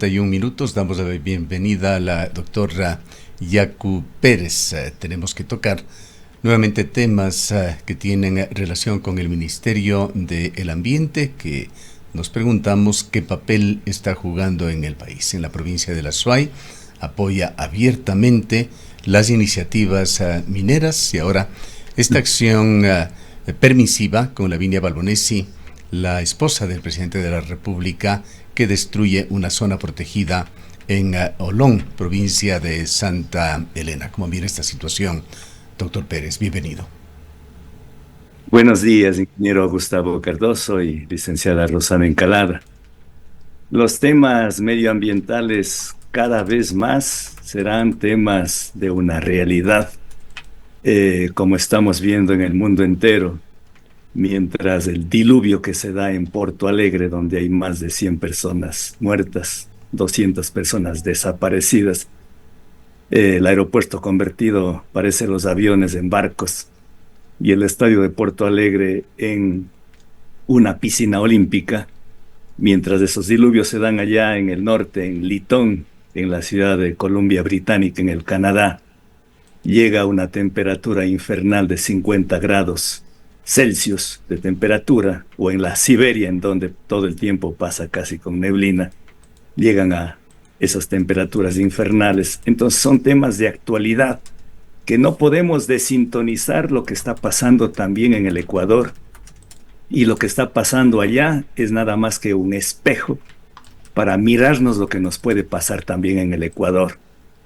minutos, damos la bienvenida a la doctora Yacu Pérez. Tenemos que tocar nuevamente temas que tienen relación con el Ministerio del Ambiente, que nos preguntamos qué papel está jugando en el país. En la provincia de La Suay apoya abiertamente las iniciativas mineras y ahora esta acción permisiva con Lavinia Balbonesi, la esposa del presidente de la República, que destruye una zona protegida en Olón, provincia de Santa Elena. ¿Cómo viene esta situación, doctor Pérez? Bienvenido. Buenos días, ingeniero Gustavo Cardoso y licenciada Rosana Encalada. Los temas medioambientales cada vez más serán temas de una realidad, como estamos viendo en el mundo entero. Mientras el diluvio que se da en Porto Alegre, donde hay más de 100 personas muertas, 200 personas desaparecidas, el aeropuerto convertido parece los aviones en barcos y el estadio de Porto Alegre en una piscina olímpica, mientras esos diluvios se dan allá en el norte, en Lytton, en la ciudad de Columbia Británica, en el Canadá, llega a una temperatura infernal de 50 grados Celsius de temperatura, o en la Siberia, en donde todo el tiempo pasa casi con neblina, llegan a esas temperaturas infernales. Entonces son temas de actualidad que no podemos desintonizar lo que está pasando también en el Ecuador, y lo que está pasando allá es nada más que un espejo para mirarnos lo que nos puede pasar también en el Ecuador.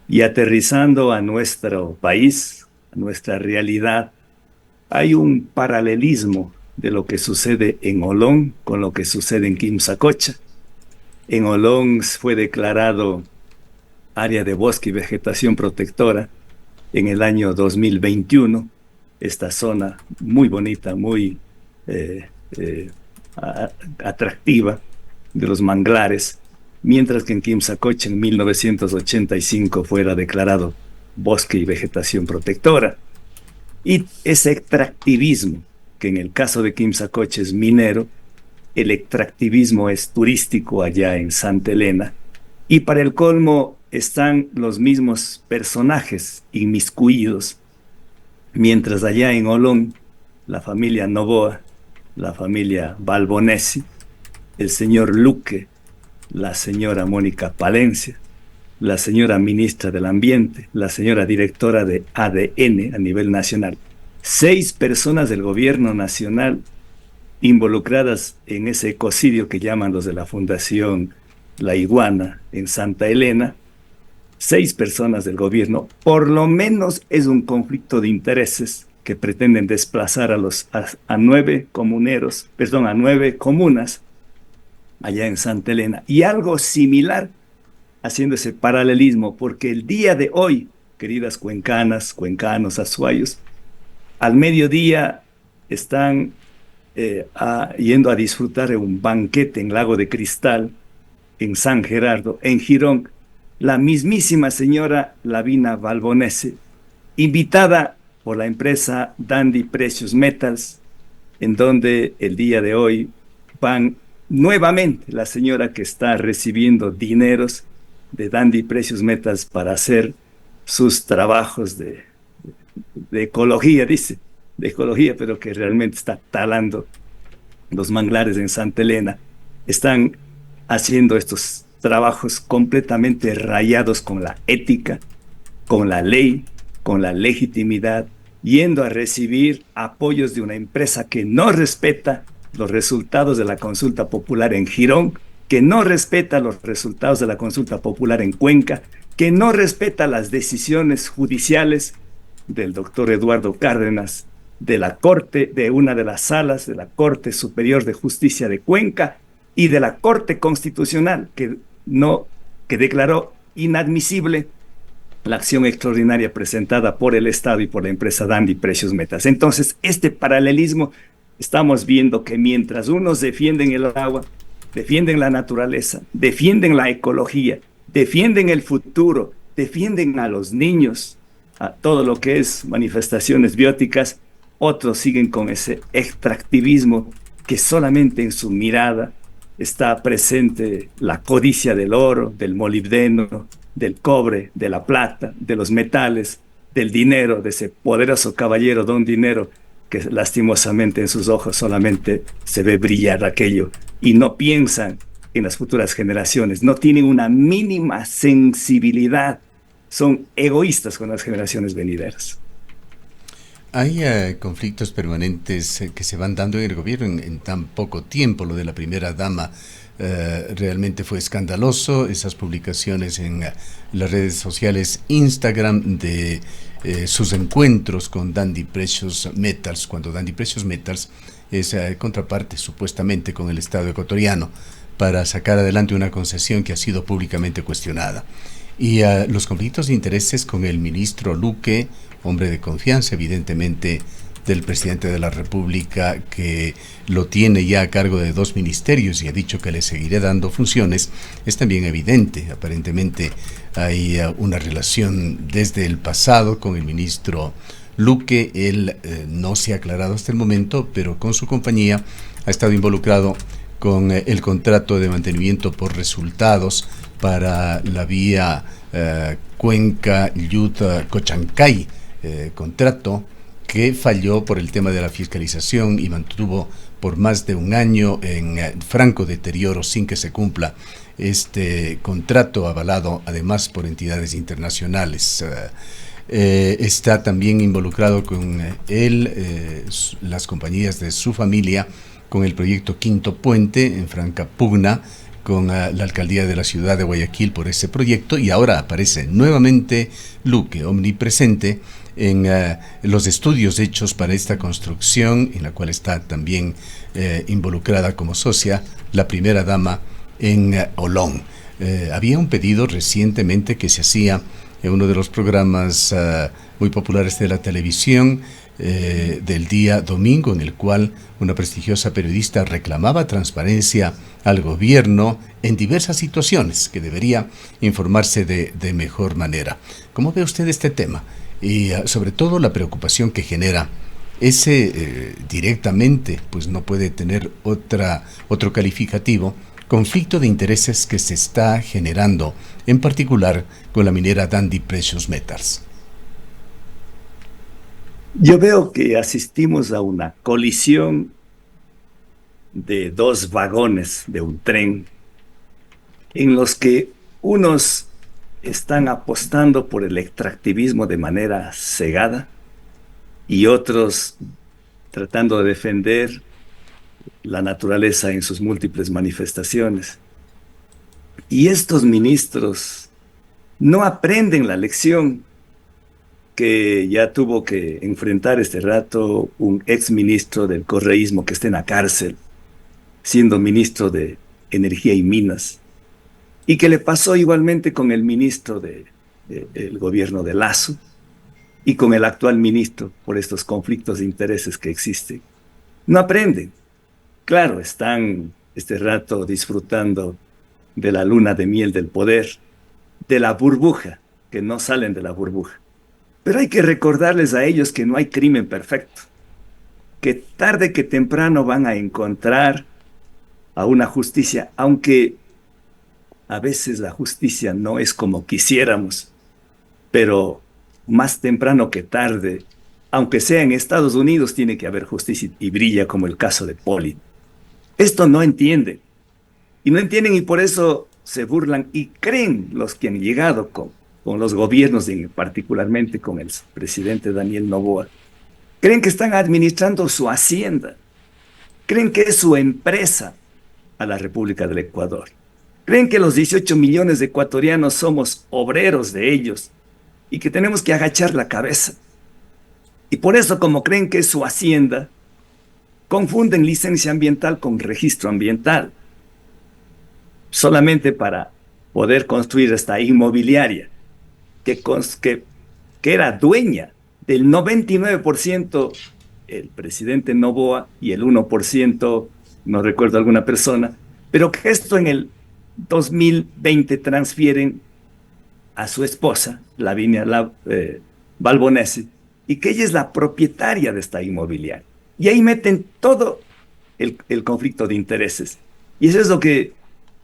Y aterrizando a nuestro país, a nuestra realidad, hay un paralelismo de lo que sucede en Olón con lo que sucede en Quimsacocha. En Olón fue declarado área de bosque y vegetación protectora en el año 2021. Esta zona muy bonita, muy atractiva de los manglares, mientras que en Quimsacocha en 1985 fuera declarado bosque y vegetación protectora. Y ese extractivismo, que en el caso de Quimsacocha es minero, el extractivismo es turístico allá en Santa Elena, y para el colmo están los mismos personajes inmiscuidos, mientras allá en Olón, la familia Noboa, la familia Balbonesi, el señor Luque, la señora Mónica Palencia, la señora ministra del Ambiente, la señora directora de ADN a nivel nacional, 6 personas del gobierno nacional involucradas en ese ecocidio que llaman los de la Fundación La Iguana en Santa Elena. 6 personas del gobierno, por lo menos es un conflicto de intereses que pretenden desplazar a 9 comuneros, perdón, a 9 comunas allá en Santa Elena, y algo similar haciendo ese paralelismo, porque el día de hoy, queridas cuencanas, cuencanos, azuayos, al mediodía están yendo a disfrutar de un banquete en Lago de Cristal, en San Gerardo, en Girón, la mismísima señora Lavinia Balbonesi, invitada por la empresa Dandy Precious Metals, en donde el día de hoy van nuevamente la señora que está recibiendo dineros de Dandy Precious Metals para hacer sus trabajos de ecología, dice, de ecología, pero que realmente está talando los manglares en Santa Elena. Están haciendo estos trabajos completamente rayados con la ética, con la ley, con la legitimidad, yendo a recibir apoyos de una empresa que no respeta los resultados de la consulta popular en Girón, que no respeta los resultados de la consulta popular en Cuenca, que no respeta las decisiones judiciales del doctor Eduardo Cárdenas, de la Corte, de una de las salas de la Corte Superior de Justicia de Cuenca y de la Corte Constitucional, que declaró inadmisible la acción extraordinaria presentada por el Estado y por la empresa Dandy Precious Metals. Entonces, este paralelismo, estamos viendo que mientras unos defienden el agua, defienden la naturaleza, defienden la ecología, defienden el futuro, defienden a los niños, a todo lo que es manifestaciones bióticas, otros siguen con ese extractivismo que solamente en su mirada está presente la codicia del oro, del molibdeno, del cobre, de la plata, de los metales, del dinero, de ese poderoso caballero don Dinero, que lastimosamente en sus ojos solamente se ve brillar aquello y no piensan en las futuras generaciones, no tienen una mínima sensibilidad, son egoístas con las generaciones venideras. Hay conflictos permanentes que se van dando en el gobierno en tan poco tiempo. Lo de la primera dama realmente fue escandaloso. Esas publicaciones en las redes sociales, Instagram, de sus encuentros con Dandy Precious Metals, cuando Dandy Precious Metals es contraparte supuestamente con el Estado ecuatoriano para sacar adelante una concesión que ha sido públicamente cuestionada. Y los conflictos de intereses con el ministro Luque, hombre de confianza evidentemente del presidente de la República, que lo tiene ya a cargo de 2 ministerios y ha dicho que le seguirá dando funciones, es también evidente. Aparentemente hay una relación desde el pasado con el ministro Luque. Él no se ha aclarado hasta el momento, pero con su compañía ha estado involucrado con el contrato de mantenimiento por resultados para la vía Cuenca-Lluta-Cochancay, contrato que falló por el tema de la fiscalización y mantuvo por más de un año en franco deterioro sin que se cumpla este contrato, avalado además por entidades internacionales. Está también involucrado con él, las compañías de su familia, con el proyecto Quinto Puente, en franca pugna con la alcaldía de la ciudad de Guayaquil por ese proyecto, y ahora aparece nuevamente Luque, omnipresente en los estudios hechos para esta construcción, en la cual está también involucrada como socia la primera dama en Olón. Había un pedido recientemente que se hacía en uno de los programas muy populares de la televisión del día domingo, en el cual una prestigiosa periodista reclamaba transparencia al gobierno en diversas situaciones, que debería informarse de mejor manera. ¿Cómo ve usted este tema? Y sobre todo la preocupación que genera ese directamente, pues no puede tener otro calificativo, conflicto de intereses que se está generando, en particular con la minera Dandy Precious Metals? Yo veo que asistimos a una colisión de 2 vagones de un tren en los que unos están apostando por el extractivismo de manera cegada y otros tratando de defender la naturaleza en sus múltiples manifestaciones. Y estos ministros no aprenden la lección que ya tuvo que enfrentar este rato un exministro del correísmo que está en la cárcel, siendo ministro de Energía y Minas, y que le pasó igualmente con el ministro del gobierno de Lasso y con el actual ministro por estos conflictos de intereses que existen. No aprenden. Claro, están este rato disfrutando de la luna de miel del poder, de la burbuja, que no salen de la burbuja. Pero hay que recordarles a ellos que no hay crimen perfecto, que tarde que temprano van a encontrar a una justicia, aunque a veces la justicia no es como quisiéramos, pero más temprano que tarde, aunque sea en Estados Unidos, tiene que haber justicia y brilla, como el caso de Poli. Esto no entienden, y no entienden, y por eso se burlan y creen los que han llegado con los gobiernos, particularmente con el presidente Daniel Noboa, creen que están administrando su hacienda, creen que es su empresa a la República del Ecuador, creen que los 18 millones de ecuatorianos somos obreros de ellos y que tenemos que agachar la cabeza. Y por eso, como creen que es su hacienda, confunden licencia ambiental con registro ambiental, solamente para poder construir esta inmobiliaria que era dueña del 99% el presidente Noboa y el 1%, no recuerdo alguna persona, pero que esto en el 2020 transfieren a su esposa, Lavinia Balbonesi, y que ella es la propietaria de esta inmobiliaria. Y ahí meten todo el conflicto de intereses. Y eso es lo que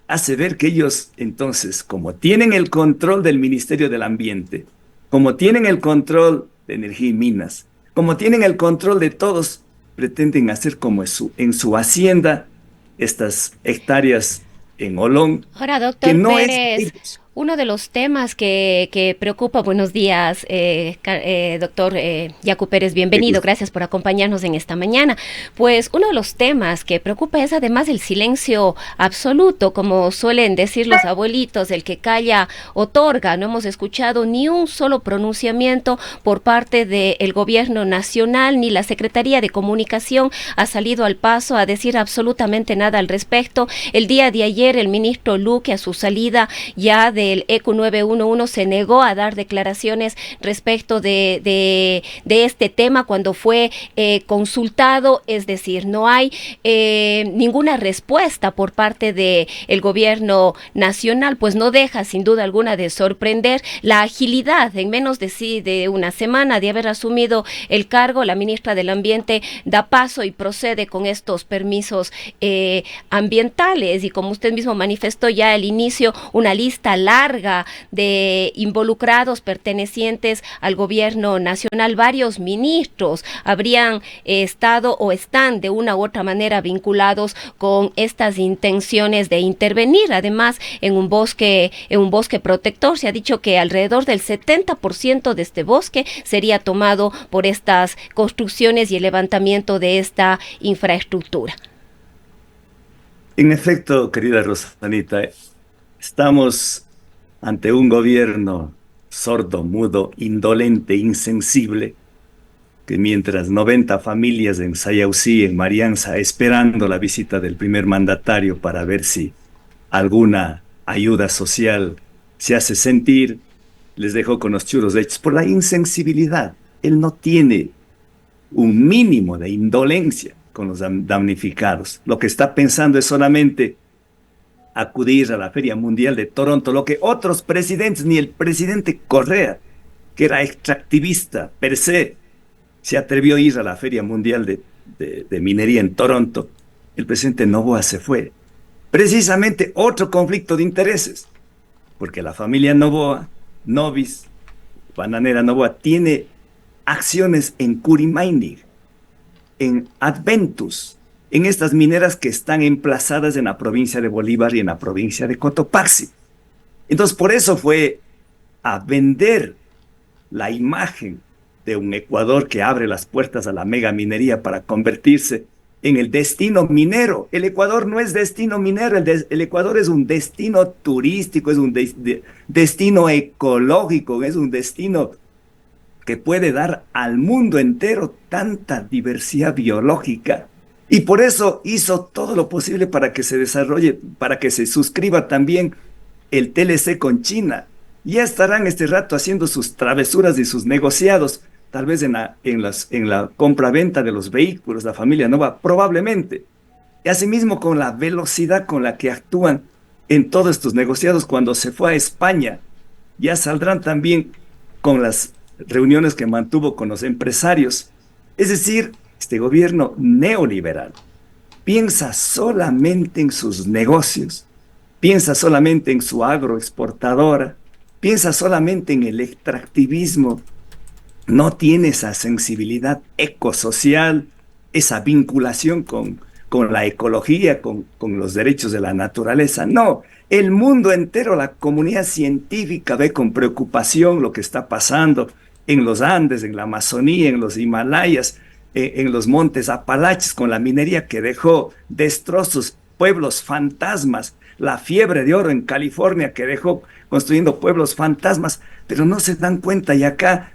hace ver que ellos, entonces, como tienen el control del Ministerio del Ambiente, como tienen el control de Energía y Minas, como tienen el control de todos, pretenden hacer como en su hacienda estas hectáreas en Olón, Ahora, que doctor no es de Pérez, ellos. uno de los temas que preocupa, buenos días, doctor Yacu Pérez, Qué bienvenido, gusto. gracias por acompañarnos en esta mañana. Pues uno de los temas que preocupa es además el silencio absoluto, como suelen decir los abuelitos, el que calla otorga. No hemos escuchado ni un solo pronunciamiento por parte del gobierno nacional, ni la Secretaría de Comunicación ha salido al paso a decir absolutamente nada al respecto. El día de ayer el ministro Luque, a su salida ya del ECU 911, se negó a dar declaraciones respecto de este tema cuando fue consultado, es decir, no hay ninguna respuesta por parte del gobierno nacional, pues no deja sin duda alguna de sorprender la agilidad en menos de una semana de haber asumido el cargo. La ministra del Ambiente da paso y procede con estos permisos ambientales, y como usted mismo manifestó ya al inicio, una lista larga de involucrados pertenecientes al gobierno nacional. Varios ministros habrían estado o están de una u otra manera vinculados con estas intenciones de intervenir, además en un bosque protector. Se ha dicho que alrededor del 70% de este bosque sería tomado por estas construcciones y el levantamiento de esta infraestructura. En efecto, querida Rosanita, estamos ante un gobierno sordo, mudo, indolente, insensible, que mientras 90 familias en Sayausí, en Marianza, esperando la visita del primer mandatario para ver si alguna ayuda social se hace sentir, les dejó con los churros hechos por la insensibilidad. Él no tiene un mínimo de indolencia con los damnificados. Lo que está pensando es solamente acudir a la Feria Mundial de Toronto, lo que otros presidentes, ni el presidente Correa, que era extractivista per se atrevió a ir a la Feria Mundial de Minería en Toronto. El presidente Noboa se fue. Precisamente otro conflicto de intereses, porque la familia Noboa, Novis, Bananera Noboa, tiene acciones en Curimaini, en Adventus, en estas mineras que están emplazadas en la provincia de Bolívar y en la provincia de Cotopaxi. Entonces, por eso fue a vender la imagen de un Ecuador que abre las puertas a la mega minería para convertirse en el destino minero. El Ecuador no es destino minero, el Ecuador es un destino turístico, es un destino ecológico, es un destino que puede dar al mundo entero tanta diversidad biológica. Y por eso hizo todo lo posible para que se desarrolle, para que se suscriba también el TLC con China. Ya estarán este rato haciendo sus travesuras y sus negociados, tal vez en la compra-venta de los vehículos, la familia Nova, probablemente. Y asimismo con la velocidad con la que actúan en todos estos negociados cuando se fue a España, ya saldrán también con las reuniones que mantuvo con los empresarios. Es decir, este gobierno neoliberal piensa solamente en sus negocios, piensa solamente en su agroexportadora, piensa solamente en el extractivismo, no tiene esa sensibilidad ecosocial, esa vinculación con la ecología, con los derechos de la naturaleza. No, el mundo entero, la comunidad científica ve con preocupación lo que está pasando en los Andes, en la Amazonía, en los Himalayas, en los montes Apalaches, con la minería que dejó destrozos, pueblos fantasmas, la fiebre de oro en California que dejó construyendo pueblos fantasmas, pero no se dan cuenta y acá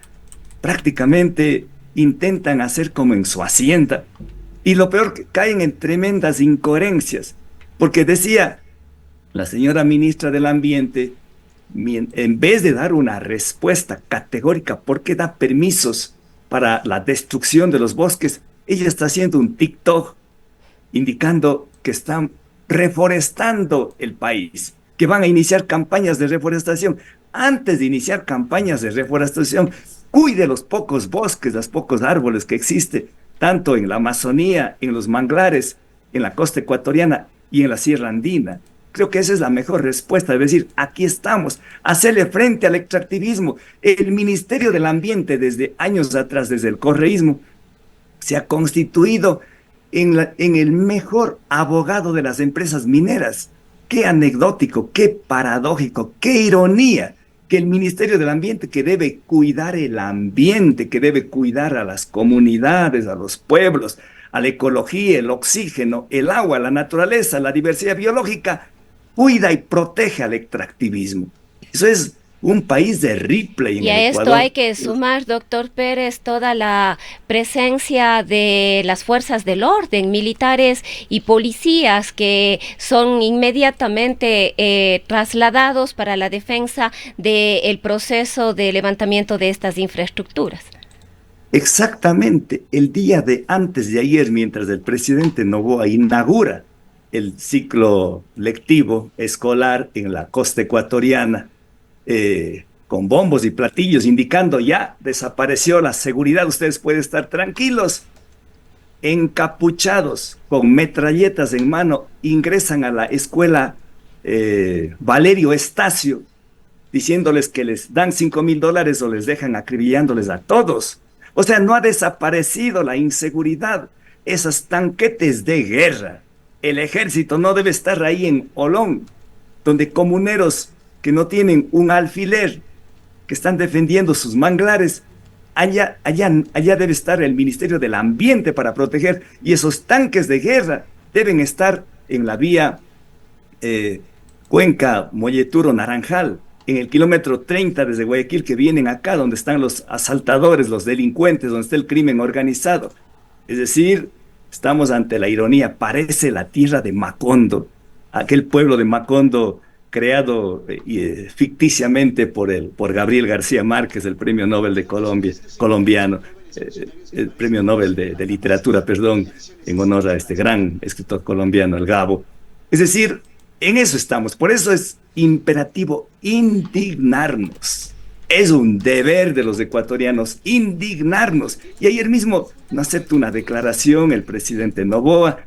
prácticamente intentan hacer como en su hacienda. Y lo peor, que caen en tremendas incoherencias, porque decía la señora ministra del Ambiente, en vez de dar una respuesta categórica, ¿por qué da permisos para la destrucción de los bosques? Ella está haciendo un TikTok indicando que están reforestando el país, que van a iniciar campañas de reforestación. Antes de iniciar campañas de reforestación, cuide los pocos bosques, los pocos árboles que existen, tanto en la Amazonía, en los manglares, en la costa ecuatoriana, y en la Sierra Andina. Creo que esa es la mejor respuesta, es decir, aquí estamos, hacerle frente al extractivismo. El Ministerio del Ambiente desde años atrás, desde el correísmo, se ha constituido en el mejor abogado de las empresas mineras. Qué anecdótico, qué paradójico, qué ironía que el Ministerio del Ambiente, que debe cuidar el ambiente, que debe cuidar a las comunidades, a los pueblos, a la ecología, el oxígeno, el agua, la naturaleza, la diversidad biológica, cuida y protege al extractivismo. Eso es un país de Ripley en Y el a Ecuador. esto hay que sumar, doctor Pérez, toda la presencia de las fuerzas del orden, militares y policías que son inmediatamente trasladados para la defensa del proceso de levantamiento de estas infraestructuras. Exactamente, el día de antes de ayer, mientras el presidente Noboa inaugura el ciclo lectivo escolar en la costa ecuatoriana, con bombos y platillos indicando ya desapareció la seguridad, ustedes pueden estar tranquilos, encapuchados con metralletas en mano, ingresan a la escuela Valerio Estacio, diciéndoles que les dan $5,000 o les dejan acribillándoles a todos. O sea, no ha desaparecido la inseguridad, esos tanquetes de guerra. El ejército no debe estar ahí en Olón, donde comuneros que no tienen un alfiler, que están defendiendo sus manglares, allá debe estar el Ministerio del Ambiente para proteger, y esos tanques de guerra deben estar en la vía Cuenca, Molleturo, Naranjal, en el kilómetro 30 desde Guayaquil, que vienen acá, donde están los asaltadores, los delincuentes, donde está el crimen organizado. Es decir, estamos ante la ironía, parece la tierra de Macondo, aquel pueblo de Macondo creado ficticiamente por Gabriel García Márquez, el premio Nobel de colombiano, el premio Nobel de literatura, perdón, en honor a este gran escritor colombiano, el Gabo. Es decir, en eso estamos, por eso es imperativo indignarnos. Es un deber de los ecuatorianos indignarnos. Y ayer mismo no acepto una declaración, el presidente Noboa,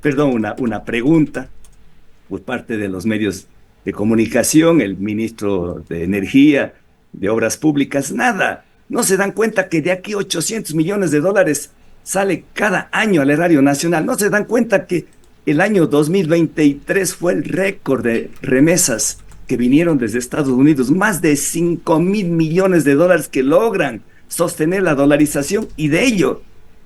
una pregunta por parte de los medios de comunicación, el ministro de Energía, de Obras Públicas, nada. No se dan cuenta que de aquí $800 millones sale cada año al erario nacional. No se dan cuenta que el año 2023 fue el récord de remesas que vinieron desde Estados Unidos, más de $5,000 millones que logran sostener la dolarización, y de ello,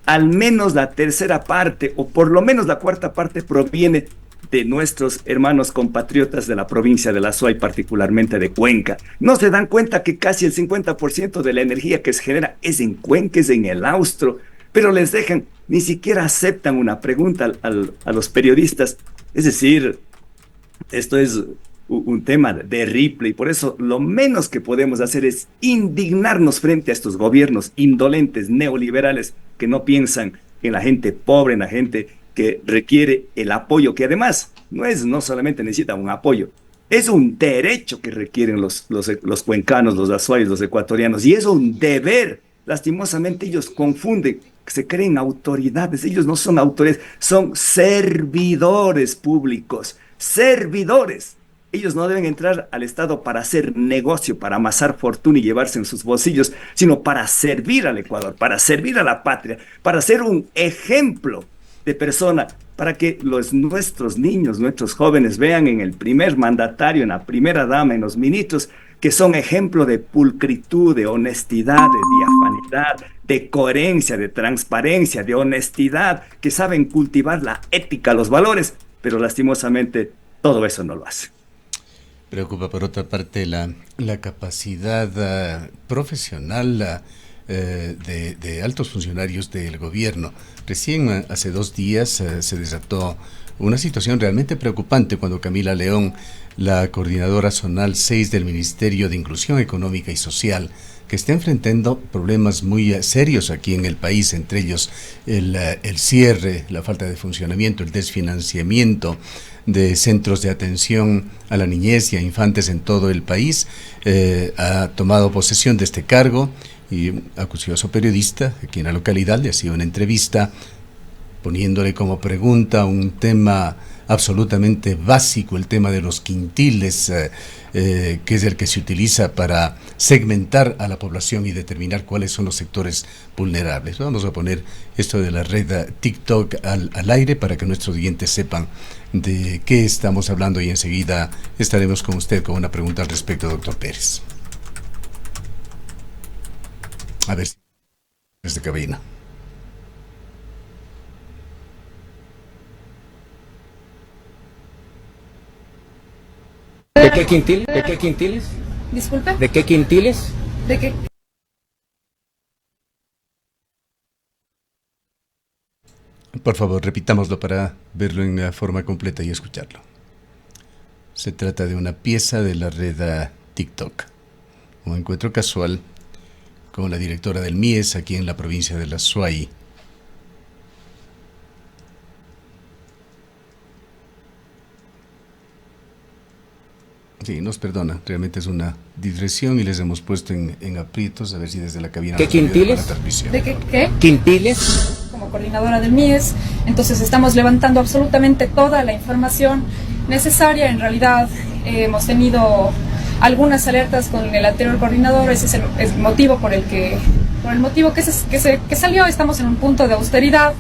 al menos la tercera parte, o por lo menos la cuarta parte, proviene de nuestros hermanos compatriotas de la provincia de La Suay, particularmente de Cuenca. No se dan cuenta que casi el 50% de la energía que se genera es en Cuenca, es en el Austro, pero les dejan, ni siquiera aceptan una pregunta a los periodistas. Es decir, esto es un tema de Ripley, por eso lo menos que podemos hacer es indignarnos frente a estos gobiernos indolentes, neoliberales, que no piensan en la gente pobre, en la gente que requiere el apoyo, que además no solamente necesita un apoyo, es un derecho que requieren los cuencanos, los azuayos, los ecuatorianos, y es un deber. Lastimosamente ellos confunden, se creen autoridades. Ellos no son autoridades, son servidores públicos, servidores. Ellos no deben entrar al Estado para hacer negocio, para amasar fortuna y llevarse en sus bolsillos, sino para servir al Ecuador, para servir a la patria, para ser un ejemplo de persona, para que nuestros niños, nuestros jóvenes vean en el primer mandatario, en la primera dama, en los ministros, que son ejemplo de pulcritud, de honestidad, de diafanidad, de coherencia, de transparencia, de honestidad, que saben cultivar la ética, los valores, pero lastimosamente todo eso no lo hace. Preocupa por otra parte la capacidad profesional de altos funcionarios del gobierno. Recién hace 2 días se desató una situación realmente preocupante cuando Camila León, la coordinadora zonal 6 del Ministerio de Inclusión Económica y Social, que está enfrentando problemas muy serios aquí en el país, entre ellos el cierre, la falta de funcionamiento, el desfinanciamiento de centros de atención a la niñez y a infantes en todo el país, ha tomado posesión de este cargo y un acucioso periodista aquí en la localidad le hacía una entrevista poniéndole como pregunta un tema absolutamente básico, el tema de los quintiles, que es el que se utiliza para segmentar a la población y determinar cuáles son los sectores vulnerables. Vamos a poner esto de la red TikTok al aire para que nuestros oyentes sepan de qué estamos hablando, y enseguida estaremos con usted con una pregunta al respecto, doctor Pérez. A ver si desde cabina. ¿De qué quintiles? ¿De qué quintiles? Disculpe. ¿De qué quintiles? ¿De qué? Por favor, repitámoslo para verlo en forma completa y escucharlo. Se trata de una pieza de la red TikTok, un encuentro casual con la directora del MIES aquí en la provincia de la Suay. Sí, nos perdona, realmente es una digresión y les hemos puesto en aprietos, a ver si desde la cabina... ¿Qué quintiles? ¿De qué? ¿Quintiles? Como coordinadora del MIES, entonces estamos levantando absolutamente toda la información necesaria. En realidad hemos tenido algunas alertas con el anterior coordinador, ese es el motivo por el motivo que salió. Estamos en un punto de austeridad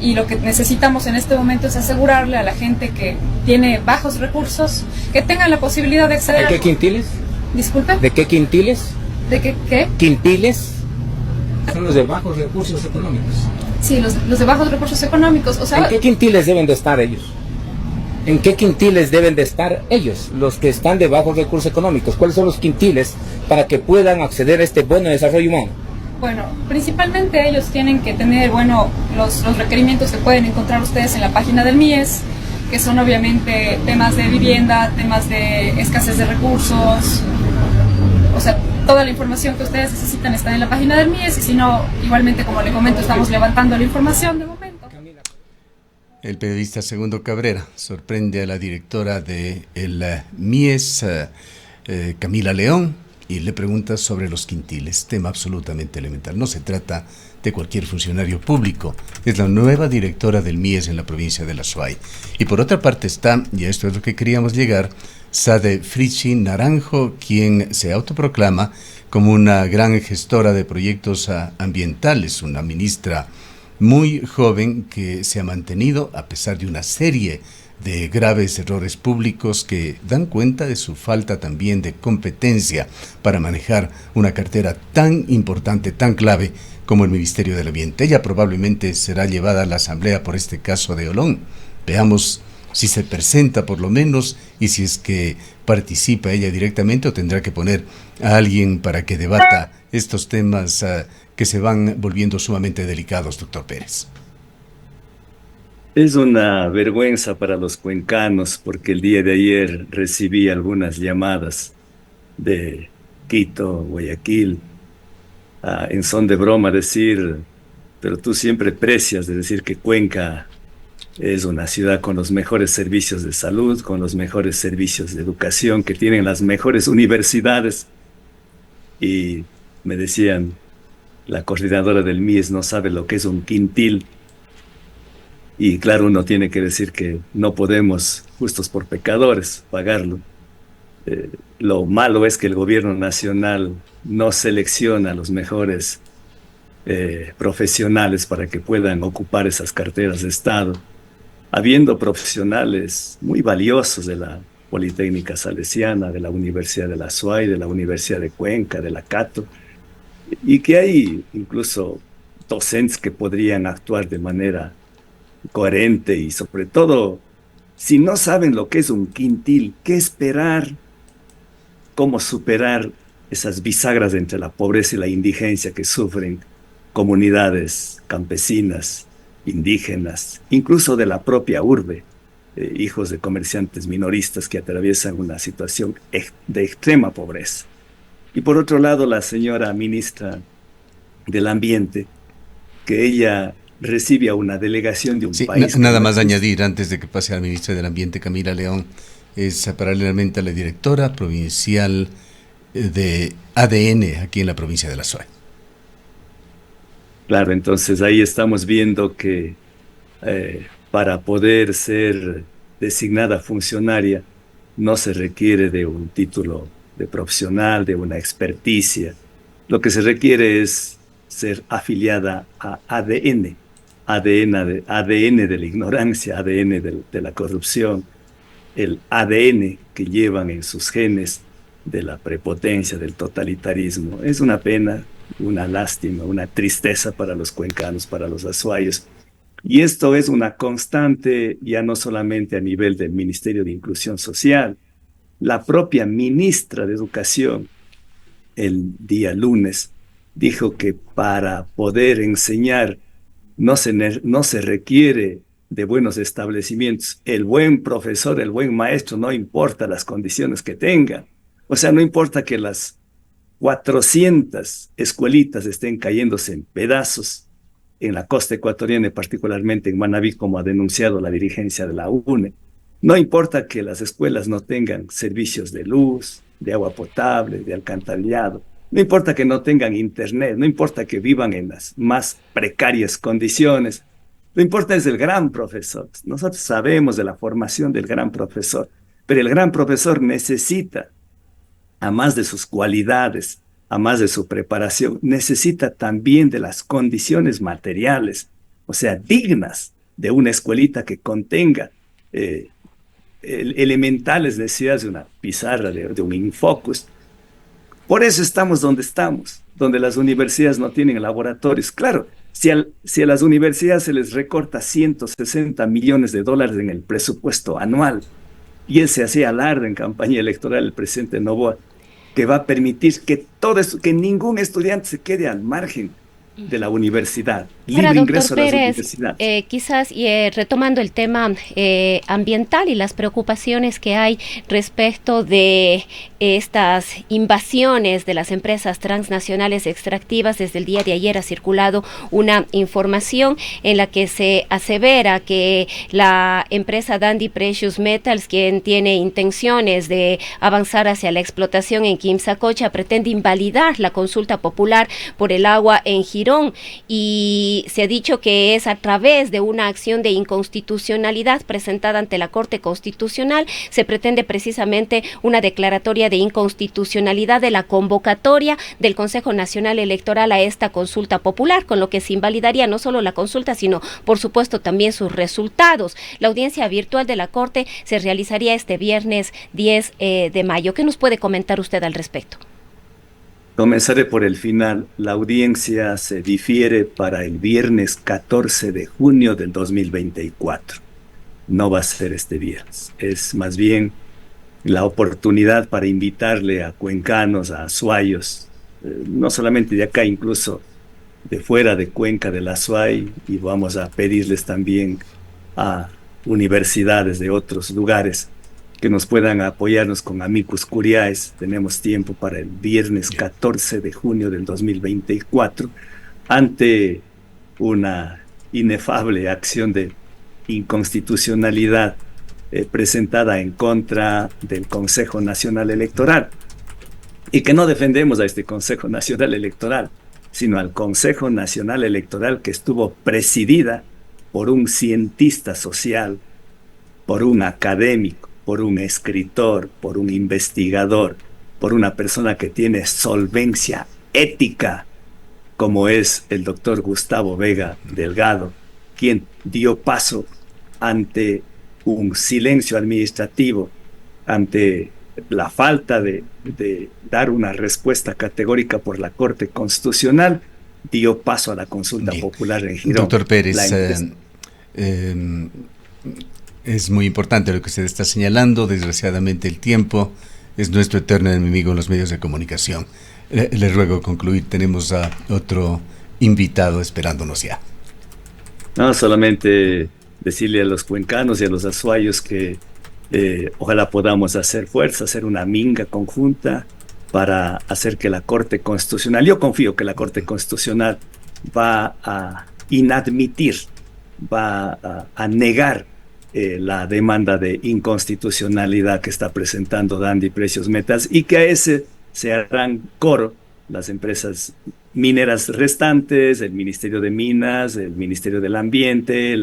y lo que necesitamos en este momento es asegurarle a la gente que tiene bajos recursos que tengan la posibilidad de acceder. ¿De qué quintiles? Disculpe. ¿De qué quintiles? ¿De qué? ¿Quintiles? Son los de bajos recursos económicos. Sí, los de bajos recursos económicos. O sea, ¿En qué quintiles deben de estar ellos? ¿En qué quintiles deben de estar ellos, los que están de bajos recursos económicos? ¿Cuáles son los quintiles para que puedan acceder a este bueno desarrollo humano? Bueno, principalmente ellos tienen que tener, los requerimientos que pueden encontrar ustedes en la página del MIES, que son obviamente temas de vivienda, temas de escasez de recursos, o sea, toda la información que ustedes necesitan está en la página del MIES, y si no, igualmente, como le comento, estamos levantando la información de momento. El periodista Segundo Cabrera sorprende a la directora del MIES, Camila León, y le pregunta sobre los quintiles, tema absolutamente elemental. No se trata de cualquier funcionario público, es la nueva directora del MIES en la provincia de la Suay. Y por otra parte está, y a esto es lo que queríamos llegar, Sade Frichi Naranjo, quien se autoproclama como una gran gestora de proyectos ambientales, una ministra muy joven que se ha mantenido a pesar de una serie de graves errores públicos que dan cuenta de su falta también de competencia para manejar una cartera tan importante, tan clave como el Ministerio del Ambiente. Ella probablemente será llevada a la Asamblea por este caso de Olón. Veamos si se presenta por lo menos y si es que participa ella directamente o tendrá que poner a alguien para que debata estos temas que se van volviendo sumamente delicados, doctor Pérez. Es una vergüenza para los cuencanos porque el día de ayer recibí algunas llamadas de Quito, Guayaquil, en son de broma decir, pero tú siempre precias de decir que Cuenca es una ciudad con los mejores servicios de salud, con los mejores servicios de educación, que tienen las mejores universidades. Y me decían, la coordinadora del MIES no sabe lo que es un quintil. Y claro, uno tiene que decir que no podemos, justos por pecadores, pagarlo. Lo malo es que el gobierno nacional no selecciona a los mejores profesionales para que puedan ocupar esas carteras de Estado, habiendo profesionales muy valiosos de la Politécnica Salesiana, de la Universidad de la SUAY, de la Universidad de Cuenca, de la Cato, y que hay incluso docentes que podrían actuar de manera coherente y sobre todo, si no saben lo que es un quintil, qué esperar, cómo superar esas bisagras entre la pobreza y la indigencia que sufren comunidades campesinas, indígenas, incluso de la propia urbe, hijos de comerciantes minoristas que atraviesan una situación de extrema pobreza. Y por otro lado, la señora ministra del Ambiente, que ella recibe a una delegación de un país... Nada más añadir, antes de que pase al ministro del Ambiente, Camila León, es paralelamente a la directora provincial de ADN aquí en la provincia de la Suay. Claro, entonces ahí estamos viendo que para poder ser designada funcionaria no se requiere de un título de profesional, de una experticia. Lo que se requiere es ser afiliada a ADN, ADN de la ignorancia, ADN de la corrupción, el ADN que llevan en sus genes de la prepotencia, del totalitarismo. Es una pena, una lástima, una tristeza para los cuencanos, para los azuayos. Y esto es una constante ya no solamente a nivel del Ministerio de Inclusión Social. La propia ministra de Educación el día lunes dijo que para poder enseñar no se requiere de buenos establecimientos. El buen profesor, el buen maestro, no importa las condiciones que tenga. O sea, no importa que las 400 escuelitas estén cayéndose en pedazos en la costa ecuatoriana, particularmente en Manabí, como ha denunciado la dirigencia de la UNE. No importa que las escuelas no tengan servicios de luz, de agua potable, de alcantarillado. No importa que no tengan internet, no importa que vivan en las más precarias condiciones. Lo importante es el gran profesor. Nosotros sabemos de la formación del gran profesor, pero el gran profesor necesita, a más de sus cualidades, a más de su preparación, necesita también de las condiciones materiales, o sea, dignas de una escuelita que contenga elementales necesidades de una pizarra, de un infocus. Por eso estamos donde las universidades no tienen laboratorios. Claro, si a las universidades se les recorta 160 millones de dólares en el presupuesto anual, y él se hacía alarde en campaña electoral, el presidente Noboa, que va a permitir que ningún estudiante se quede al margen de la universidad, libre Ahora, ingreso doctor a las Pérez, universidades. quizás retomando el tema ambiental y las preocupaciones que hay respecto de estas invasiones de las empresas transnacionales extractivas, desde el día de ayer ha circulado una información en la que se asevera que la empresa Dundee Precious Metals, quien tiene intenciones de avanzar hacia la explotación en Quimsacocha, pretende invalidar la consulta popular por el agua en Girón, y se ha dicho que es a través de una acción de inconstitucionalidad presentada ante la Corte Constitucional, se pretende precisamente una declaratoria de inconstitucionalidad de la convocatoria del Consejo Nacional Electoral a esta consulta popular, con lo que se invalidaría no solo la consulta, sino por supuesto también sus resultados. La audiencia virtual de la Corte se realizaría este viernes 10 de mayo. ¿Qué nos puede comentar usted al respecto? Comenzaré por el final. La audiencia se difiere para el viernes 14 de junio del 2024. No va a ser este viernes. Es más bien la oportunidad para invitarle a cuencanos, a azuayos, no solamente de acá, incluso de fuera de Cuenca del Azuay, y vamos a pedirles también a universidades de otros lugares que nos puedan apoyarnos con amicus curiae. Tenemos tiempo para el viernes 14 de junio del 2024, ante una inefable acción de inconstitucionalidad presentada en contra del Consejo Nacional Electoral, y que no defendemos a este Consejo Nacional Electoral, sino al Consejo Nacional Electoral, que estuvo presidida por un cientista social, por un académico, por un escritor, por un investigador, por una persona que tiene solvencia ética, como es el doctor Gustavo Vega Delgado, quien dio paso ante un silencio administrativo, ante la falta de dar una respuesta categórica por la Corte Constitucional, dio paso a la consulta popular en Girón. Doctor Pérez, es muy importante lo que usted está señalando. Desgraciadamente el tiempo es nuestro eterno enemigo en los medios de comunicación. Le ruego concluir, tenemos a otro invitado esperándonos ya. No, solamente decirle a los cuencanos y a los azuayos que ojalá podamos hacer fuerza, hacer una minga conjunta para hacer que la Corte Constitucional, yo confío que la Corte Constitucional va a inadmitir, va a negar la demanda de inconstitucionalidad que está presentando Dundee Precious Metals, y que a ese se harán coro las empresas mineras restantes, el Ministerio de Minas, el Ministerio del Ambiente,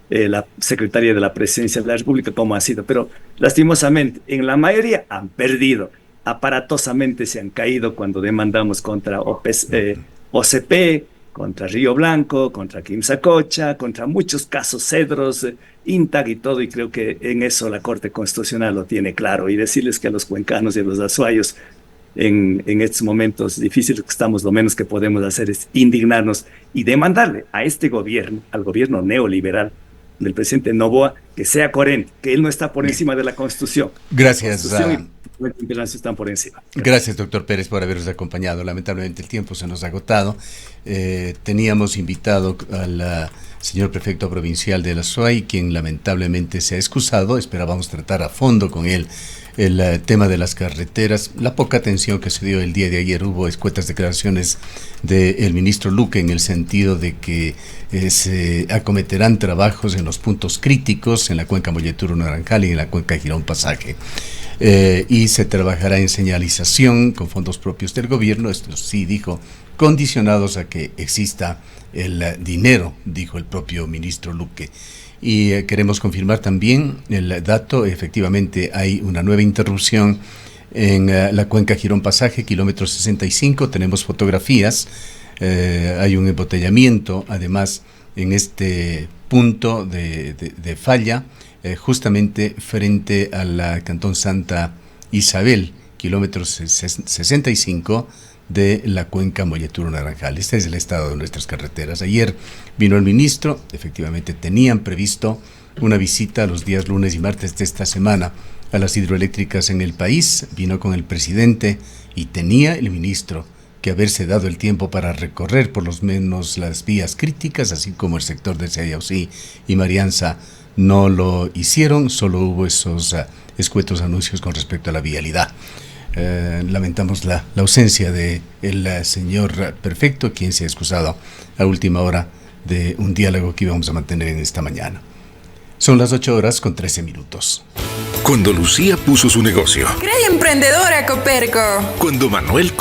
la Secretaría de la Presidencia de la República, como ha sido, pero lastimosamente en la mayoría han perdido, aparatosamente se han caído cuando demandamos contra OCP, contra Río Blanco, contra Quimsacocha, contra muchos casos, Cedros, INTAG y todo, y creo que en eso la Corte Constitucional lo tiene claro, y decirles que a los cuencanos y a los azuayos en estos momentos difíciles que estamos, lo menos que podemos hacer es indignarnos y demandarle a este gobierno, al gobierno neoliberal del presidente Noboa, que sea coherente, que él no está por encima de la Constitución. Gracias. La Constitución y la internacional están por encima. Gracias, doctor Pérez, por habernos acompañado. Lamentablemente el tiempo se nos ha agotado. Teníamos invitado al señor prefecto provincial de la SUAY, quien lamentablemente se ha excusado. Esperábamos tratar a fondo con él el tema de las carreteras, la poca atención que se dio el día de ayer. Hubo escuetas declaraciones del ministro Luque en el sentido de que se acometerán trabajos en los puntos críticos, en la cuenca Molleturo-Naranjal y en la cuenca Girón Pasaje. Y se trabajará en señalización con fondos propios del gobierno, esto sí dijo, condicionados a que exista el dinero, dijo el propio ministro Luque. Y queremos confirmar también el dato, efectivamente hay una nueva interrupción en la cuenca Girón Pasaje, kilómetro 65, tenemos fotografías, hay un embotellamiento, además en este punto de falla, justamente frente al cantón Santa Isabel, kilómetro 65 de la cuenca Molleturo-Naranjal. Este es el estado de nuestras carreteras. Ayer vino el ministro, efectivamente tenían previsto una visita los días lunes y martes de esta semana a las hidroeléctricas en el país, vino con el presidente y tenía el ministro que haberse dado el tiempo para recorrer por lo menos las vías críticas, así como el sector de Sayausí y Marianza no lo hicieron, solo hubo esos escuetos anuncios con respecto a la vialidad. Lamentamos la ausencia de el señor prefecto, quien se ha excusado a última hora de un diálogo que íbamos a mantener en esta mañana. Son las 8:13. Cuando Lucía puso su negocio. Crea emprendedora Coperco. Cuando Manuel